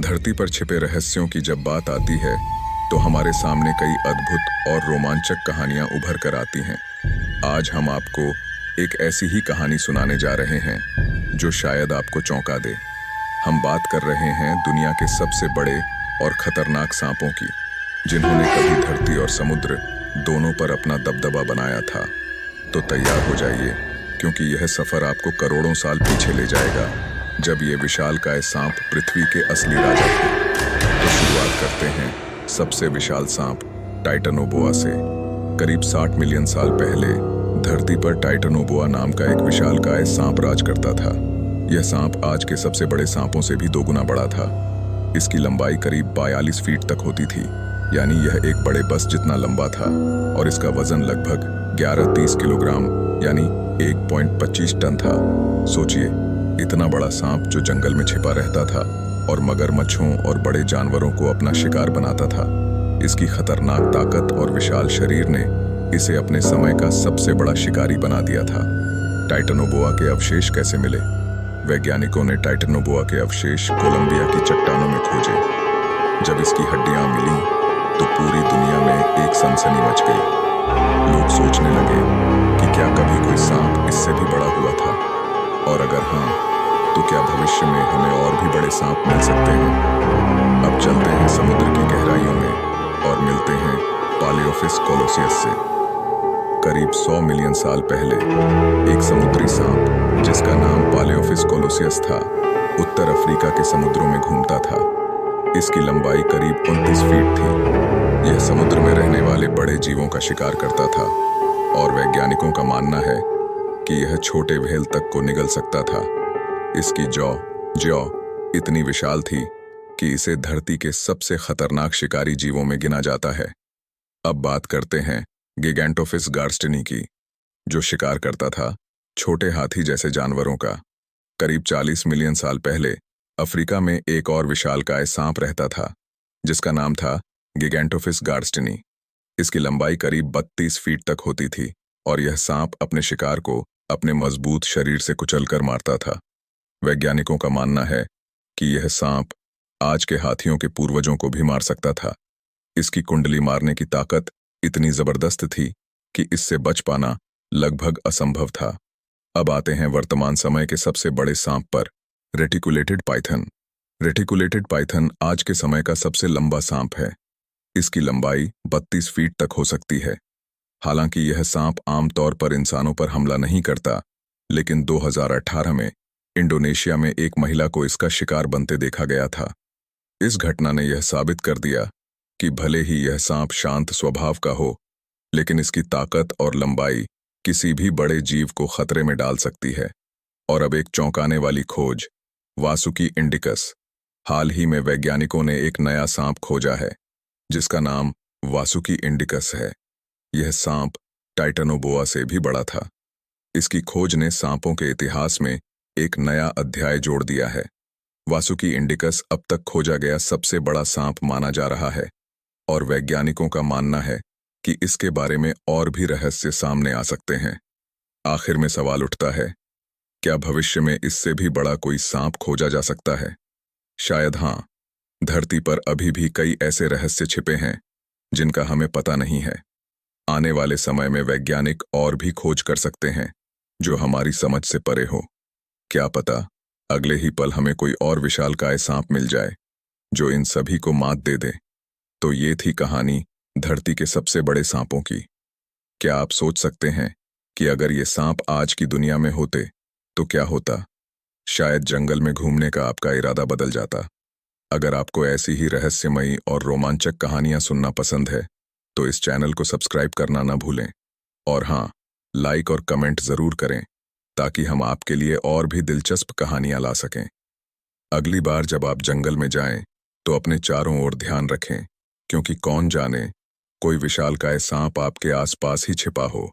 धरती पर छिपे रहस्यों की जब बात आती है तो हमारे सामने कई अद्भुत और रोमांचक कहानियां उभर कर आती हैं। आज हम आपको एक ऐसी ही कहानी सुनाने जा रहे हैं जो शायद आपको चौंका दे। हम बात कर रहे हैं दुनिया के सबसे बड़े और खतरनाक सांपों की, जिन्होंने कभी धरती और समुद्र दोनों पर अपना दबदबा बनाया था। तो तैयार हो जाइए, क्योंकि यह सफर आपको करोड़ों साल पीछे ले जाएगा, जब ये विशालकाय सांप पृथ्वी के असली राजा थे। तो शुरुआत करते हैं सबसे विशाल सांप टाइटनोबोआ से। करीब 60 मिलियन साल पहले धरती पर टाइटनोबोआ नाम का एक विशालकाय सांप राज करता था। यह सांप आज के सबसे बड़े सांपों से भी 2 गुना बड़ा था। इसकी लंबाई करीब 42 फीट तक होती थी, यानी यह एक बड़े बस जितना लंबा था, और इसका वजन लगभग 11-30 किलोग्राम यानी 1.25 टन था। सोचिए, इतना बड़ा सांप जो जंगल में छिपा रहता था और मगरमच्छों और बड़े जानवरों को अपना शिकार बनाता था। इसकी खतरनाक ताकत और विशाल शरीर ने इसे अपने समय का सबसे बड़ा शिकारी बना दिया था। टाइटनोबोआ के अवशेष कैसे मिले? वैज्ञानिकों ने टाइटनोबोआ के अवशेष कोलंबिया की चट्टानों में खोजे। जब इसकी हड्डियां मिली तो पूरी दुनिया में एक सनसनी मच गई। लोग सोचने लगे कि क्या कभी कोई सांप इससे भी बड़ा हुआ था, और अगर हाँ, तो क्या भविष्य में हमें और भी बड़े सांप मिल सकते हैं? अब चलते हैं समुद्र की गहराइयों में और मिलते हैं पालियोफिस कोलोसियस से। करीब 100 मिलियन साल पहले एक समुद्री सांप जिसका नाम पालियोफिस कोलोसियस था, उत्तर अफ्रीका के समुद्रों में घूमता था। इसकी लंबाई करीब 29 फीट थी। यह समुद्र में रहने वाले बड़े जीवों का शिकार करता था, और वैज्ञानिकों का मानना है कि यह छोटे व्हेल तक को निगल सकता था। इसकी जॉ इतनी विशाल थी कि इसे धरती के सबसे खतरनाक शिकारी जीवों में गिना जाता है। अब बात करते हैं गिगैंटोफिस गार्स्टिनी की, जो शिकार करता था छोटे हाथी जैसे जानवरों का। करीब 40 मिलियन साल पहले अफ्रीका में एक और विशालकाय सांप रहता था, जिसका नाम था गिगैंटोफिस गार्स्टिनी। इसकी लंबाई करीब 32 फीट तक होती थी, और यह सांप अपने शिकार को अपने मजबूत शरीर से कुचलकर मारता था। वैज्ञानिकों का मानना है कि यह सांप आज के हाथियों के पूर्वजों को भी मार सकता था। इसकी कुंडली मारने की ताकत इतनी जबरदस्त थी कि इससे बच पाना लगभग असंभव था। अब आते हैं वर्तमान समय के सबसे बड़े सांप पर, रेटिकुलेटेड पाइथन। रेटिकुलेटेड पाइथन आज के समय का सबसे लंबा सांप है। इसकी लंबाई 32 फीट तक हो सकती है। हालांकि यह सांप आमतौर पर इंसानों पर हमला नहीं करता, लेकिन 2018 में इंडोनेशिया में एक महिला को इसका शिकार बनते देखा गया था। इस घटना ने यह साबित कर दिया कि भले ही यह सांप शांत स्वभाव का हो, लेकिन इसकी ताकत और लंबाई किसी भी बड़े जीव को खतरे में डाल सकती है। और अब एक चौंकाने वाली खोज, वासुकी इंडिकस। हाल ही में वैज्ञानिकों ने एक नया सांप खोजा है, जिसका नाम वासुकी इंडिकस है। यह सांप टाइटनोबोआ से भी बड़ा था। इसकी खोज ने सांपों के इतिहास में एक नया अध्याय जोड़ दिया है। वासुकी इंडिकस अब तक खोजा गया सबसे बड़ा सांप माना जा रहा है, और वैज्ञानिकों का मानना है कि इसके बारे में और भी रहस्य सामने आ सकते हैं। आखिर में सवाल उठता है, क्या भविष्य में इससे भी बड़ा कोई सांप खोजा जा सकता है? शायद हाँ। धरती पर अभी भी कई ऐसे रहस्य छिपे हैं जिनका हमें पता नहीं है। आने वाले समय में वैज्ञानिक और भी खोज कर सकते हैं जो हमारी समझ से परे हो। क्या पता अगले ही पल हमें कोई और विशालकाय सांप मिल जाए जो इन सभी को मात दे दे। तो ये थी कहानी धरती के सबसे बड़े सांपों की। क्या आप सोच सकते हैं कि अगर ये सांप आज की दुनिया में होते तो क्या होता? शायद जंगल में घूमने का आपका इरादा बदल जाता। अगर आपको ऐसी ही रहस्यमयी और रोमांचक कहानियां सुनना पसंद है, तो इस चैनल को सब्सक्राइब करना ना भूलें। और हाँ, लाइक और कमेंट ज़रूर करें, ताकि हम आपके लिए और भी दिलचस्प कहानियां ला सकें। अगली बार जब आप जंगल में जाएं, तो अपने चारों ओर ध्यान रखें, क्योंकि कौन जाने कोई विशालकाय सांप आपके आसपास ही छिपा हो।